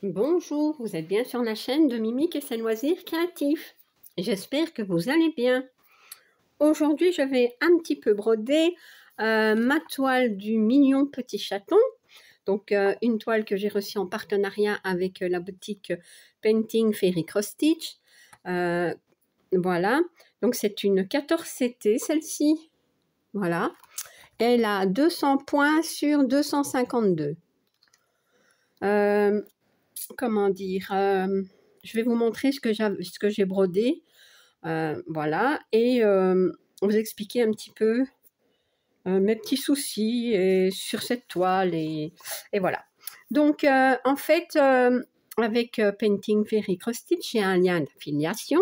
Bonjour, vous êtes bien sur la chaîne de Mimique et ses loisirs créatifs. J'espère que vous allez bien. Aujourd'hui, je vais un petit peu broder ma toile du mignon petit chaton. Donc, une toile que j'ai reçue en partenariat avec la boutique Painting Fairy Cross Stitch. Voilà. Donc, c'est une 14CT, celle-ci. Voilà. Elle a 200 points sur 252. Comment dire, je vais vous montrer ce que j'ai brodé, voilà, et vous expliquer un petit peu mes petits soucis sur cette toile, et voilà. Donc, en fait, avec Painting Fairy Cross Stitch, j'ai un lien d'affiliation,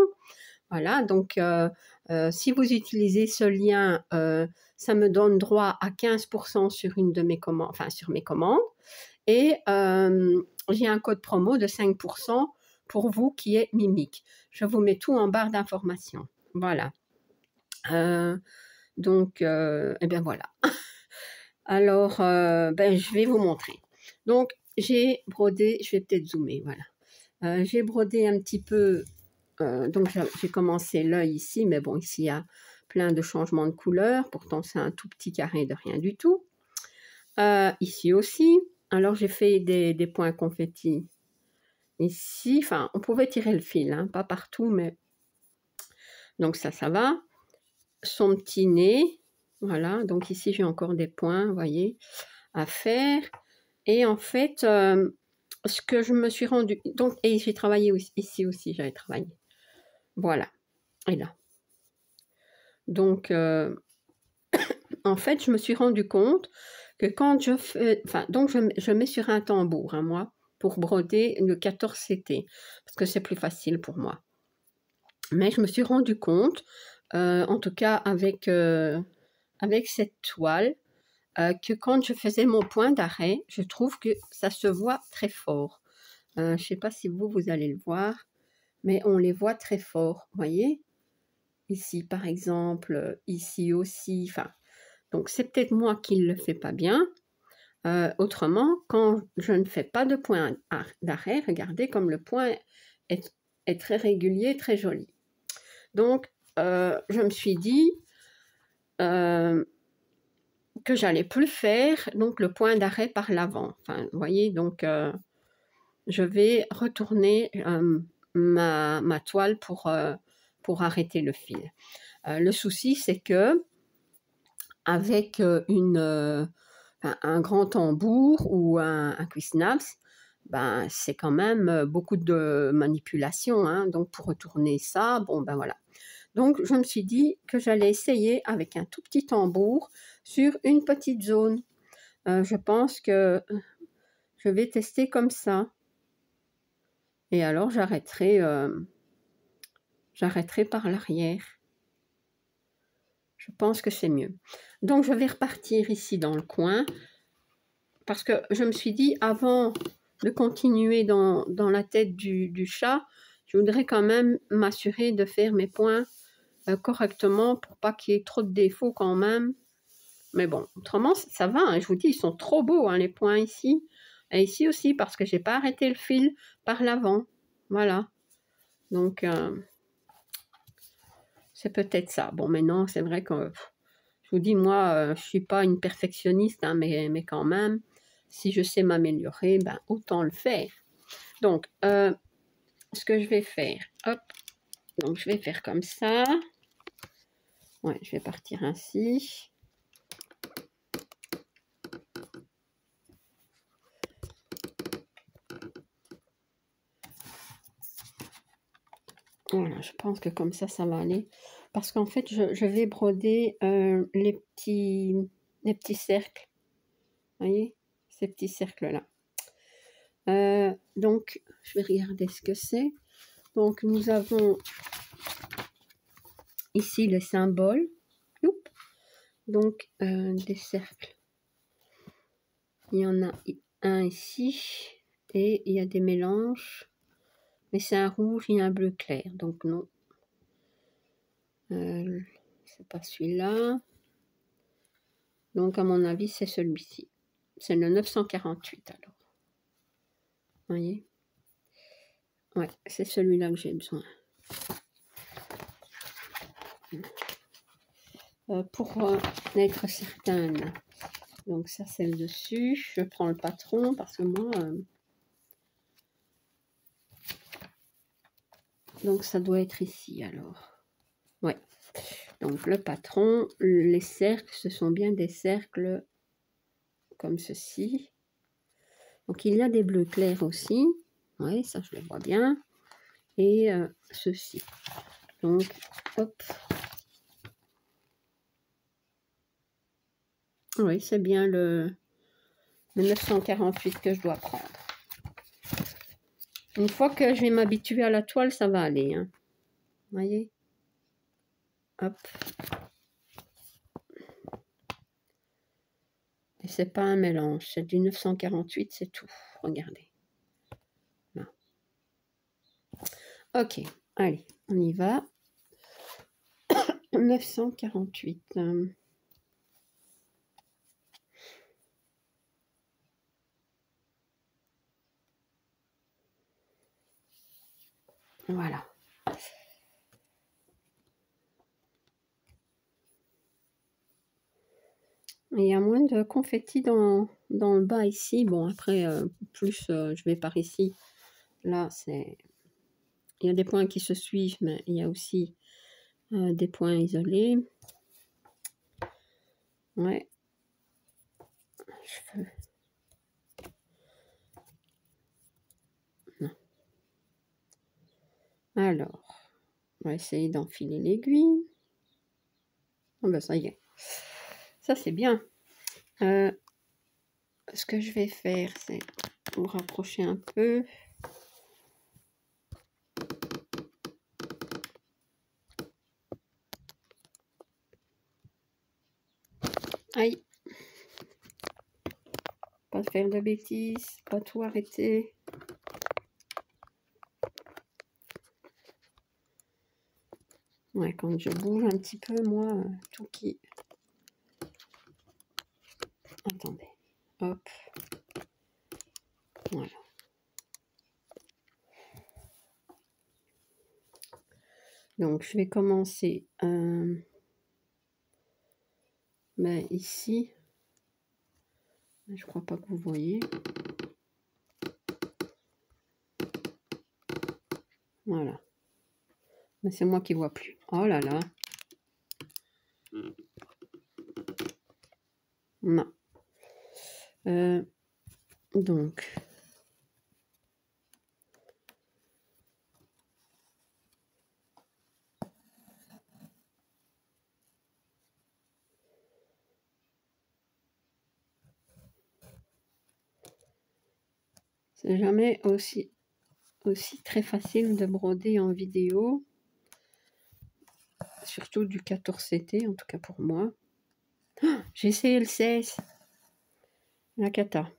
voilà, donc si vous utilisez ce lien, ça me donne droit à 15% sur une de mes commandes, enfin sur mes commandes, et j'ai un code promo de 5% pour vous qui est Mimique. Je vous mets tout en barre d'informations. Voilà. Donc, et bien voilà. Alors, je vais vous montrer. Donc, j'ai brodé, je vais peut-être zoomer, voilà. J'ai brodé un petit peu, donc j'ai commencé l'œil ici, mais bon, ici il y a plein de changements de couleur. Pourtant, c'est un tout petit carré de rien du tout. Ici aussi. Alors, j'ai fait des points confettis ici. Enfin, on pouvait tirer le fil, hein, pas partout, mais... Donc, ça va. Son petit nez, voilà. Donc, ici, j'ai encore des points, vous voyez, à faire. Et en fait, ce que je me suis rendu... Donc, et j'ai travaillé ici aussi, j'avais travaillé. Voilà. Et là. Donc, en fait, je me suis rendu compte que quand je fais... Enfin, donc, je mets sur un tambour, hein, moi, pour broder le 14CT, parce que c'est plus facile pour moi. Mais je me suis rendu compte, en tout cas avec cette toile, que quand je faisais mon point d'arrêt, je trouve que ça se voit très fort. Je ne sais pas si vous allez le voir, mais on les voit très fort, vous voyez? Ici, par exemple, ici aussi, enfin... Donc, c'est peut-être moi qui ne le fais pas bien. Autrement, quand je ne fais pas de point d'arrêt, regardez comme le point est très régulier, très joli. Donc, je me suis dit que j'allais plus faire donc le point d'arrêt par l'avant. Enfin, vous voyez, donc je vais retourner ma toile pour arrêter le fil. Le souci, c'est que avec un grand tambour ou un Cuisinart, ben, c'est quand même beaucoup de manipulation, hein. Donc, pour retourner ça, bon, ben voilà. Donc, je me suis dit que j'allais essayer avec un tout petit tambour sur une petite zone. Je pense que je vais tester comme ça. Et alors, j'arrêterai par l'arrière. Je pense que c'est mieux. Donc, je vais repartir ici dans le coin. Parce que je me suis dit, avant de continuer dans la tête du chat, je voudrais quand même m'assurer de faire mes points correctement pour pas qu'il y ait trop de défauts quand même. Mais bon, autrement, ça va. Hein, je vous dis, ils sont trop beaux, hein, les points ici. Et ici aussi, parce que j'ai pas arrêté le fil par l'avant. Voilà. Donc, c'est peut-être ça. Bon, maintenant, c'est vrai que... Je vous dis, moi, je suis pas une perfectionniste, hein, mais quand même, si je sais m'améliorer, ben, autant le faire. Donc, ce que je vais faire, hop, donc je vais faire comme ça. Ouais, je vais partir ainsi. Voilà, je pense que comme ça va aller. Parce qu'en fait, je vais broder les petits cercles. Vous voyez, ces petits cercles-là. Donc, je vais regarder ce que c'est. Donc, nous avons ici les symboles. Donc, des cercles. Il y en a un ici. Et il y a des mélanges. Mais c'est un rouge et un bleu clair. Donc, non. C'est pas celui-là. Donc, à mon avis, c'est celui-ci. C'est le 948, alors. Vous voyez? Ouais, c'est celui-là que j'ai besoin. Pour être certaine. Donc ça, c'est le dessus. Je prends le patron parce que moi... donc ça doit être ici, alors. Ouais. Donc le patron, les cercles, ce sont bien des cercles comme ceci. Donc il y a des bleus clairs aussi. Oui, ça je le vois bien. Et ceci. Donc, hop. Oui, c'est bien le 948 que je dois prendre. Une fois que je vais m'habituer à la toile, ça va aller. Hein. Vous voyez? Hop. Et c'est pas un mélange, c'est du 948, c'est tout. Regardez. Là. Ok, allez, on y va. 948. Voilà. Il y a moins de confetti dans le bas ici. Bon, après, plus je vais par ici. Là, c'est... Il y a des points qui se suivent, mais il y a aussi des points isolés. Ouais. Je veux... Non. Alors, on va essayer d'enfiler l'aiguille. Oh ben ça y est. Ça, c'est bien. Ce que je vais faire, c'est vous rapprocher un peu. Aïe. Pas faire de bêtises, pas tout arrêter. Ouais, quand je bouge un petit peu, moi, tout qui... Attendez. Hop. Voilà. Donc, je vais commencer ben, ici. Je crois pas que vous voyez. Voilà. Mais c'est moi qui vois plus. Oh là là. Non. Donc. C'est jamais aussi très facile de broder en vidéo. Surtout du 14CT, en tout cas pour moi. Oh, j'ai essayé le 16. La cata.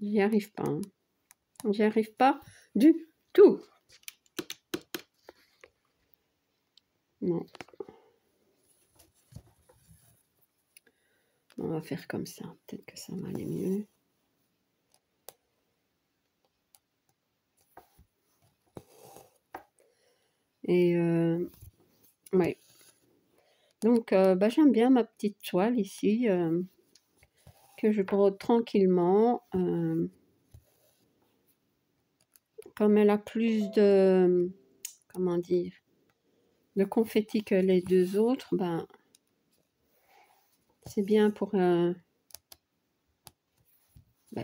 J'y arrive pas. Hein. J'y arrive pas du tout. Non. On va faire comme ça. Peut-être que ça va aller mieux. Et ouais. Donc, bah, j'aime bien ma petite toile ici, que je brode tranquillement. Comme elle a plus de, comment dire, de confetti que les deux autres, ben, c'est bien ben,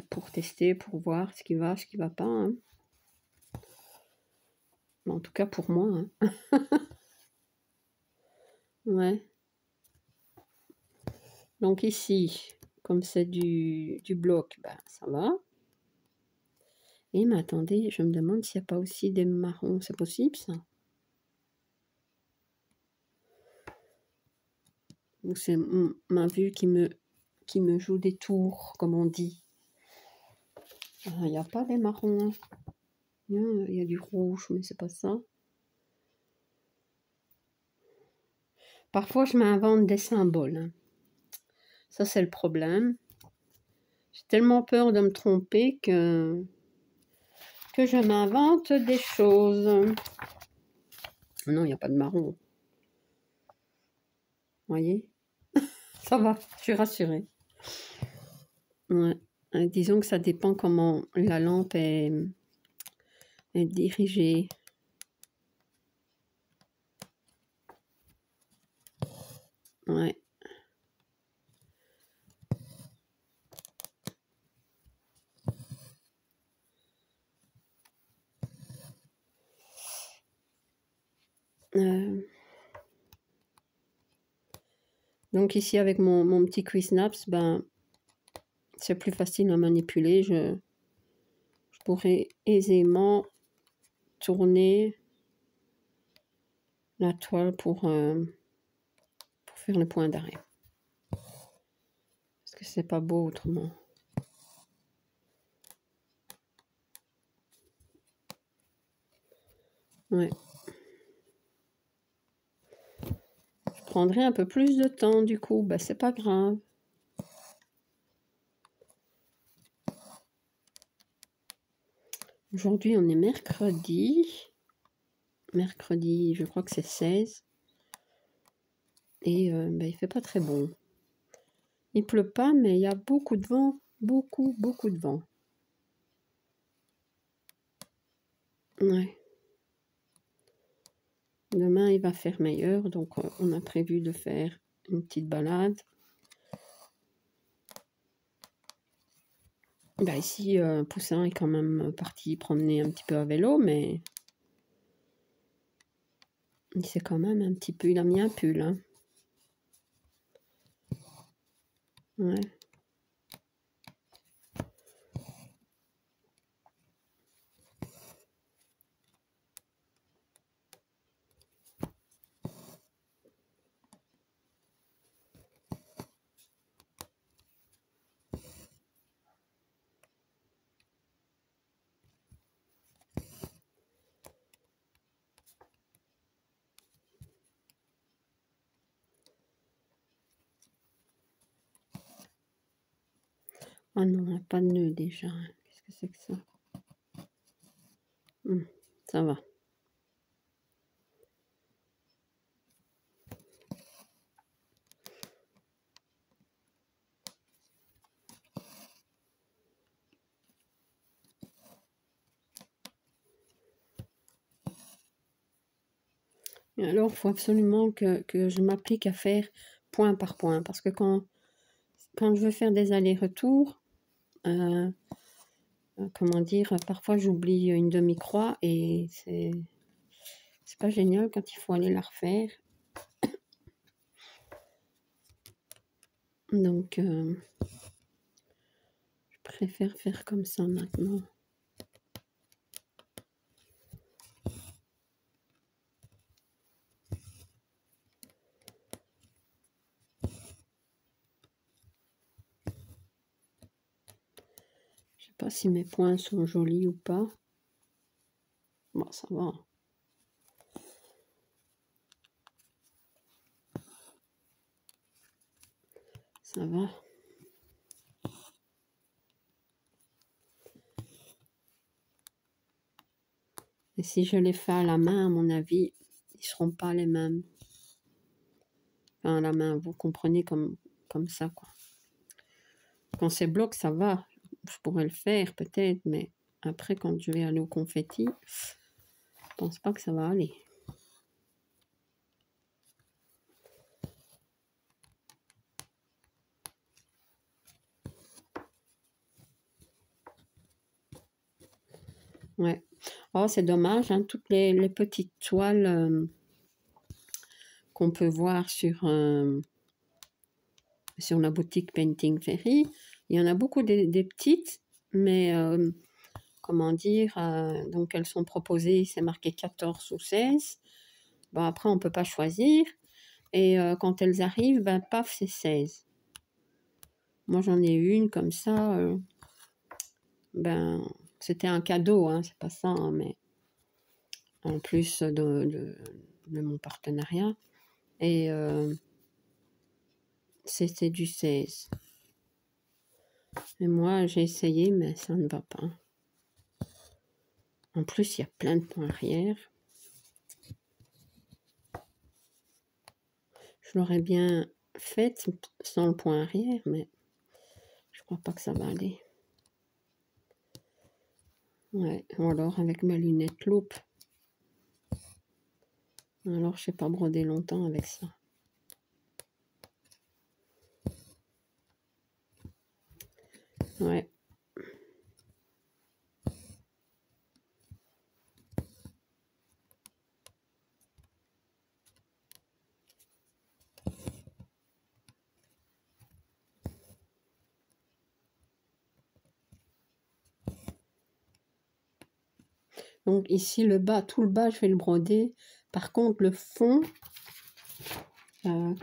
pour tester, pour voir ce qui va pas. Hein. En tout cas pour moi. Hein. Ouais. Donc ici, comme c'est du bloc, ben, ça va. Et mais attendez, je me demande s'il n'y a pas aussi des marrons. C'est possible ça? Ou c'est ma vue qui me joue des tours, comme on dit. Il n'y a pas des marrons. Il y a du rouge, mais c'est pas ça. Parfois, je m'invente des symboles. Hein. Ça, c'est le problème. J'ai tellement peur de me tromper que que je m'invente des choses. Non, il n'y a pas de marron. Vous voyez? Ça va, je suis rassurée. Ouais. Disons que ça dépend comment la lampe est dirigée. Ouais. Donc ici avec mon petit Quiznaps, ben c'est plus facile à manipuler. Je pourrais aisément tourner la toile pour faire le point d'arrêt. Parce que c'est pas beau autrement. Ouais. Je prendrai un peu plus de temps du coup, ben c'est pas grave. Aujourd'hui on est mercredi. Mercredi, je crois que c'est 16. Et ben, il fait pas très bon. Il pleut pas, mais il y a beaucoup de vent. Beaucoup de vent. Ouais. Demain, il va faire meilleur, donc on a prévu de faire une petite balade. Bah ici, Poussin est quand même parti promener un petit peu à vélo, mais il s'est quand même un petit peu... Il a mis un pull, hein. Ouais. Ah non, pas de nœud déjà. Qu'est-ce que c'est que ça? Ça va. Et alors, il faut absolument que je m'applique à faire point par point, parce que quand je veux faire des allers-retours, comment dire, parfois j'oublie une demi-croix et c'est pas génial quand il faut aller la refaire. Donc, je préfère faire comme ça maintenant. Je sais pas si mes points sont jolis ou pas. Bon, ça va. Ça va. Et si je les fais à la main, à mon avis, ils seront pas les mêmes. Enfin, à la main, vous comprenez comme ça, quoi. Quand c'est bloc, ça va. Je pourrais le faire, peut-être, mais après, quand je vais aller au confetti, je pense pas que ça va aller. Ouais. Oh, c'est dommage, hein, toutes les petites toiles qu'on peut voir sur la boutique Painting Ferry. Il y en a beaucoup des petites, mais comment dire, donc elles sont proposées, c'est marqué 14 ou 16. Bon, après, on ne peut pas choisir. Et quand elles arrivent, ben, paf, c'est 16. Moi, j'en ai une comme ça. Ben, c'était un cadeau, hein, c'est pas ça, hein, mais en plus de mon partenariat. Et c'était du 16. Et moi, j'ai essayé, mais ça ne va pas. En plus, il y a plein de points arrière. Je l'aurais bien faite sans le point arrière, mais je crois pas que ça va aller. Ouais, ou alors avec ma lunette loupe. Alors, je sais pas broder longtemps avec ça. Ouais. Donc ici, le bas, tout le bas, je vais le broder. Par contre, le fond,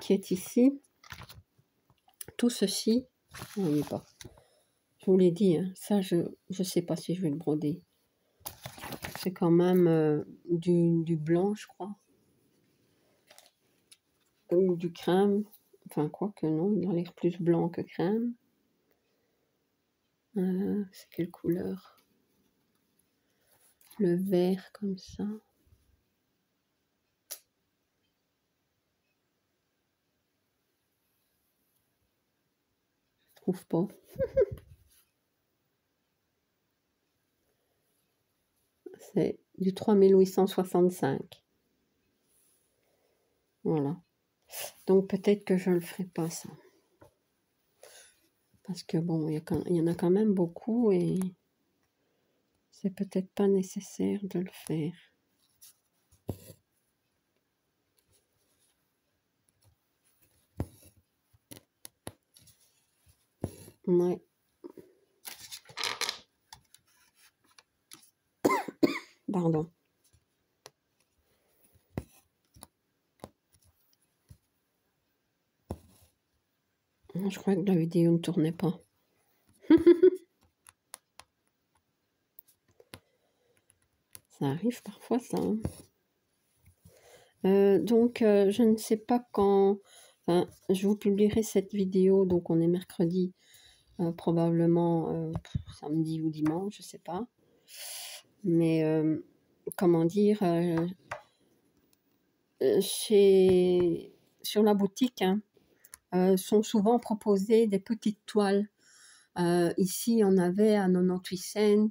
qui est ici, tout ceci, on n'y est pas. Je vous l'ai dit, hein, ça, je ne sais pas si je vais le broder. C'est quand même du blanc, je crois. Ou du crème. Enfin, quoi que non, il a l'air plus blanc que crème. C'est quelle couleur? Le vert comme ça. Je trouve pas. C'est du 3865. Voilà. Donc peut-être que je ne le ferai pas ça. Parce que bon, il y en a quand même beaucoup et c'est peut-être pas nécessaire de le faire. Ouais. Pardon. Je crois que la vidéo ne tournait pas. Ça arrive parfois, ça. Donc, je ne sais pas quand... Enfin, je vous publierai cette vidéo, donc on est mercredi, probablement samedi ou dimanche, je ne sais pas. Mais, comment dire, sur la boutique, hein, sont souvent proposées des petites toiles. Ici, on avait à 98 cents,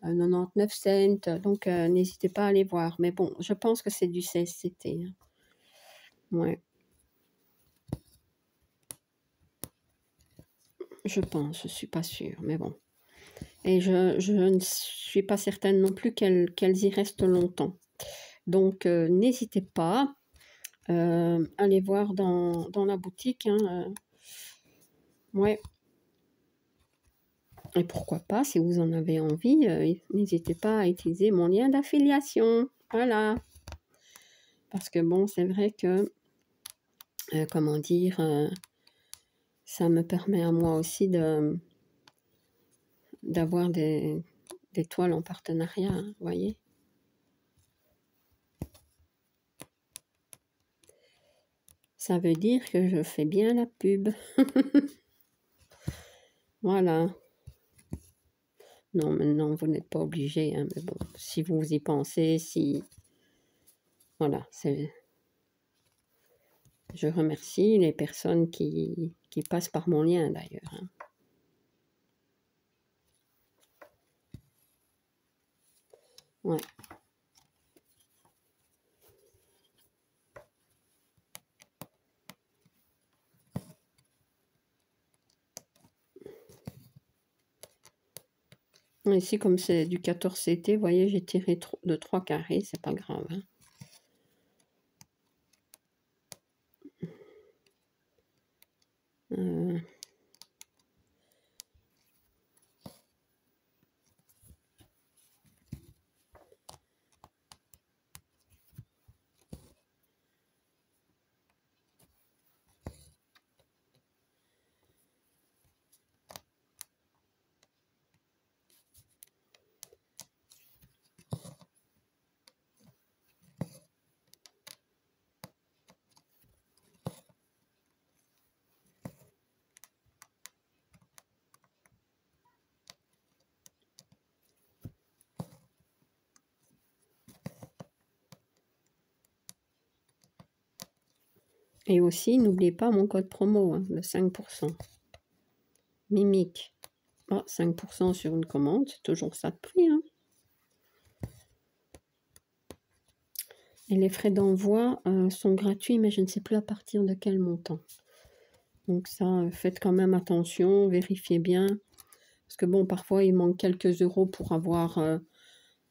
à 99 cents, donc n'hésitez pas à aller voir. Mais bon, je pense que c'est du CSCT. Hein. Ouais. Je pense, je suis pas sûre, mais bon. Et je ne suis pas certaine non plus qu'elles y restent longtemps. Donc, n'hésitez pas à aller voir dans la boutique. Hein, ouais. Et pourquoi pas, si vous en avez envie, n'hésitez pas à utiliser mon lien d'affiliation. Voilà. Parce que bon, c'est vrai que, comment dire, ça me permet à moi aussi d'avoir des toiles en partenariat, hein, vous voyez. Ça veut dire que je fais bien la pub. Voilà. Non, maintenant, vous n'êtes pas obligé, hein, mais bon, si vous y pensez, si... Voilà, c'est... Je remercie les personnes qui passent par mon lien, d'ailleurs. Hein. Ouais. Ici, comme c'est du 14 CT, vous voyez, j'ai tiré de 3 carrés, c'est pas grave. Hein. Et aussi, n'oubliez pas mon code promo, hein, de 5%. Mimique. Ah, 5% sur une commande, c'est toujours ça de prix. Hein. Et les frais d'envoi sont gratuits, mais je ne sais plus à partir de quel montant. Donc ça, faites quand même attention, vérifiez bien. Parce que bon, parfois, il manque quelques euros pour avoir,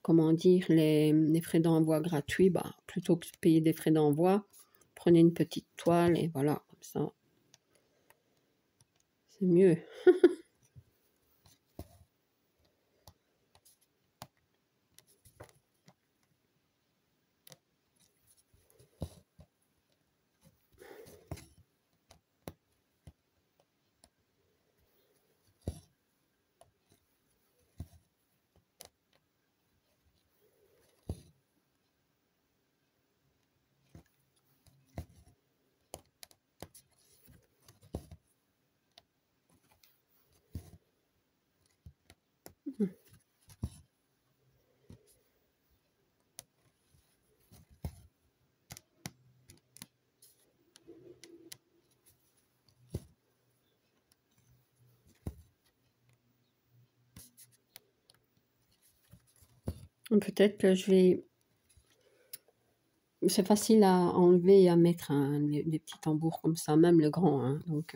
comment dire, les frais d'envoi gratuits. Bah, plutôt que de payer des frais d'envoi, prenez une petite toile et voilà, comme ça. C'est mieux. Peut-être que je vais... C'est facile à enlever et à mettre hein, des petits tambours comme ça, même le grand. Hein, donc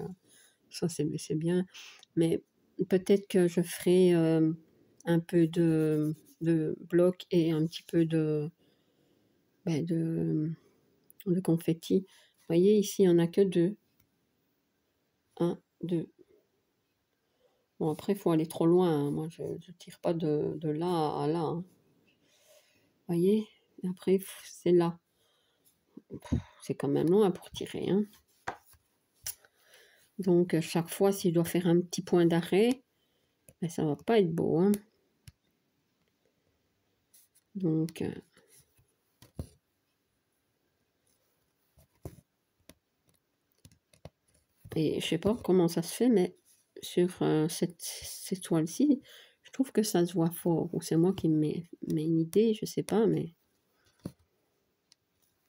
ça, c'est bien. Mais peut-être que je ferai un peu de bloc et un petit peu ben, de confetti. Vous voyez, ici, il n'y en a que 2. 1, 2. Bon, après, il faut aller trop loin. Hein. Moi, je ne tire pas de là à là. Hein. Vous voyez? Et après, c'est là. C'est quand même loin pour tirer. Hein. Donc, chaque fois, s'il doit faire un petit point d'arrêt, ben, ça va pas être beau. Hein. Donc, et je sais pas comment ça se fait, mais sur cette toile-ci, je trouve que ça se voit fort. Ou c'est moi qui mets une idée, je sais pas, mais...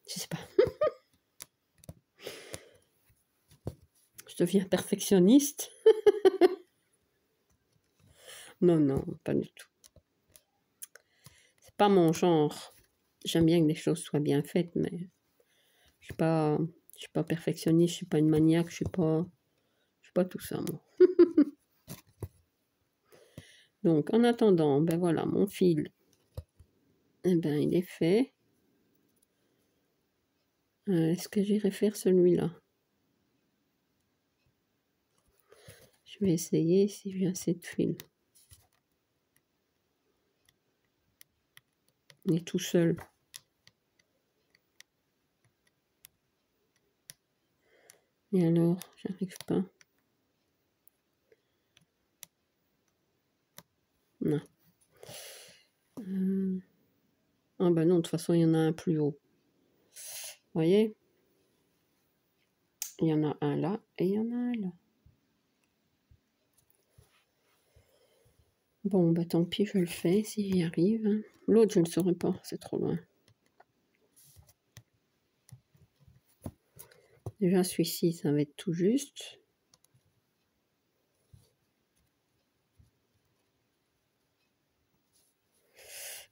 Je sais pas. Je deviens perfectionniste. Non, non, pas du tout. C'est pas mon genre. J'aime bien que les choses soient bien faites, mais je suis pas perfectionniste, je suis pas une maniaque, je suis pas tout ça, moi. Donc, en attendant, ben voilà, mon fil, eh ben, il est fait. Est-ce que j'irai faire celui-là? Je vais essayer si j'ai assez de fil. Il est tout seul. Et alors, j'arrive pas. Non. Ah ben non, de toute façon, il y en a un plus haut. Vous voyez? Il y en a un là et il y en a un là. Bon, bah tant pis, je le fais si j'y arrive. Hein. L'autre, je ne le saurais pas, c'est trop loin. Déjà, celui-ci, ça va être tout juste.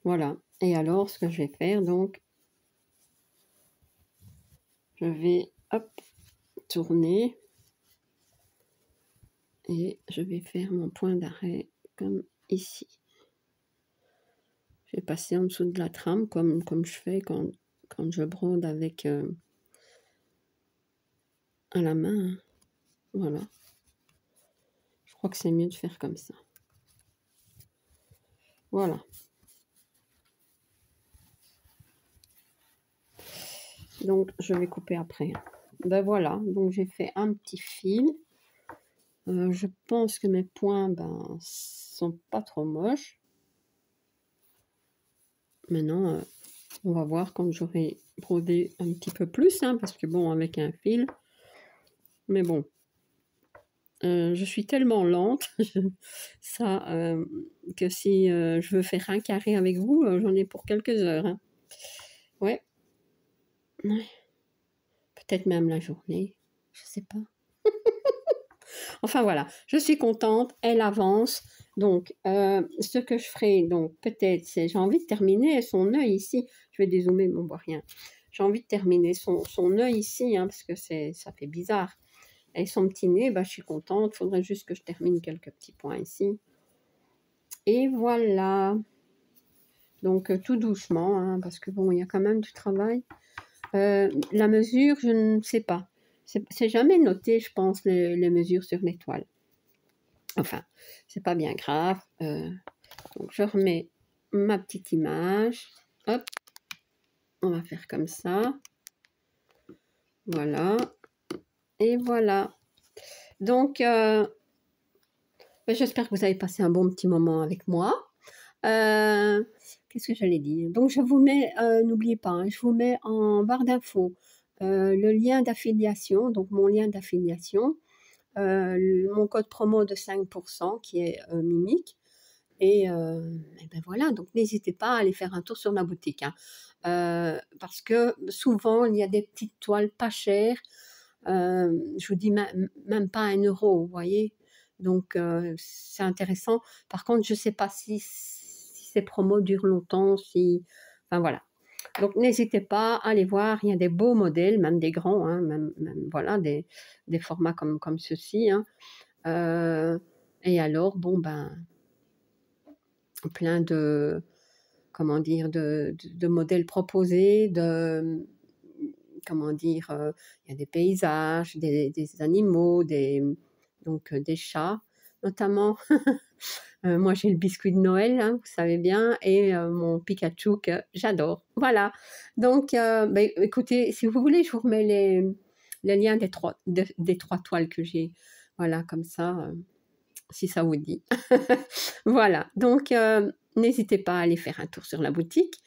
Voilà. Et alors, ce que je vais faire, donc, je vais, hop, tourner. Et je vais faire mon point d'arrêt comme ici. Je vais passer en dessous de la trame comme je fais quand je brode avec à la main. Hein. Voilà. Je crois que c'est mieux de faire comme ça. Voilà. Donc, je vais couper après. Ben voilà. Donc, j'ai fait un petit fil. Je pense que mes points, ben, sont pas trop moches. Maintenant, on va voir quand j'aurai brodé un petit peu plus, hein, parce que bon, avec un fil. Mais bon, je suis tellement lente, ça, que si je veux faire un carré avec vous, j'en ai pour quelques heures. Hein. Ouais. Ouais. peut-être même la journée, je sais pas. Enfin voilà, je suis contente, elle avance. Donc, ce que je ferai, donc peut-être, c'est j'ai envie de terminer son œil ici. Je vais dézoomer, mais on voit rien. J'ai envie de terminer son œil ici, hein, parce que ça fait bizarre. Et son petit nez, bah, je suis contente. Il faudrait juste que je termine quelques petits points ici. Et voilà. Donc, tout doucement, hein, parce que bon, il y a quand même du travail. La mesure, je ne sais pas. C'est jamais noté, je pense, les mesures sur les toiles. Enfin, c'est pas bien grave. Donc, je remets ma petite image. Hop, on va faire comme ça. Voilà. Et voilà. Donc, j'espère que vous avez passé un bon petit moment avec moi. Qu'est-ce que j'allais dire? Donc, je vous mets, n'oubliez pas, hein, je vous mets en barre d'infos le lien d'affiliation, donc mon lien d'affiliation, mon code promo de 5% qui est Mimic. Et ben voilà, donc n'hésitez pas à aller faire un tour sur la boutique, hein. Parce que souvent, il y a des petites toiles pas chères. Je vous dis même pas 1 euro, vous voyez. Donc, c'est intéressant. Par contre, je ne sais pas si ces promos durent longtemps, si... Enfin, voilà. Donc, n'hésitez pas à aller voir. Il y a des beaux modèles, même des grands, hein, même voilà, des formats comme ceux-ci, hein. Et alors, bon, ben... plein de, comment dire, de modèles proposés, comment dire, il y a des paysages, des animaux, donc des chats, notamment. Moi, j'ai le biscuit de Noël, hein, vous savez bien, et mon Pikachu que j'adore. Voilà. Donc, ben, écoutez, si vous voulez, je vous remets les liens des trois toiles que j'ai. Voilà, comme ça, si ça vous dit. Voilà, donc n'hésitez pas à aller faire un tour sur la boutique.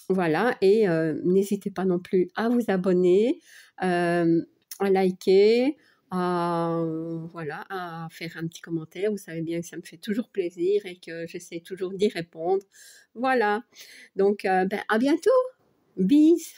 Voilà, et n'hésitez pas non plus à vous abonner, à liker, voilà, à faire un petit commentaire. Vous savez bien que ça me fait toujours plaisir et que j'essaie toujours d'y répondre. Voilà, donc ben, à bientôt. Bis.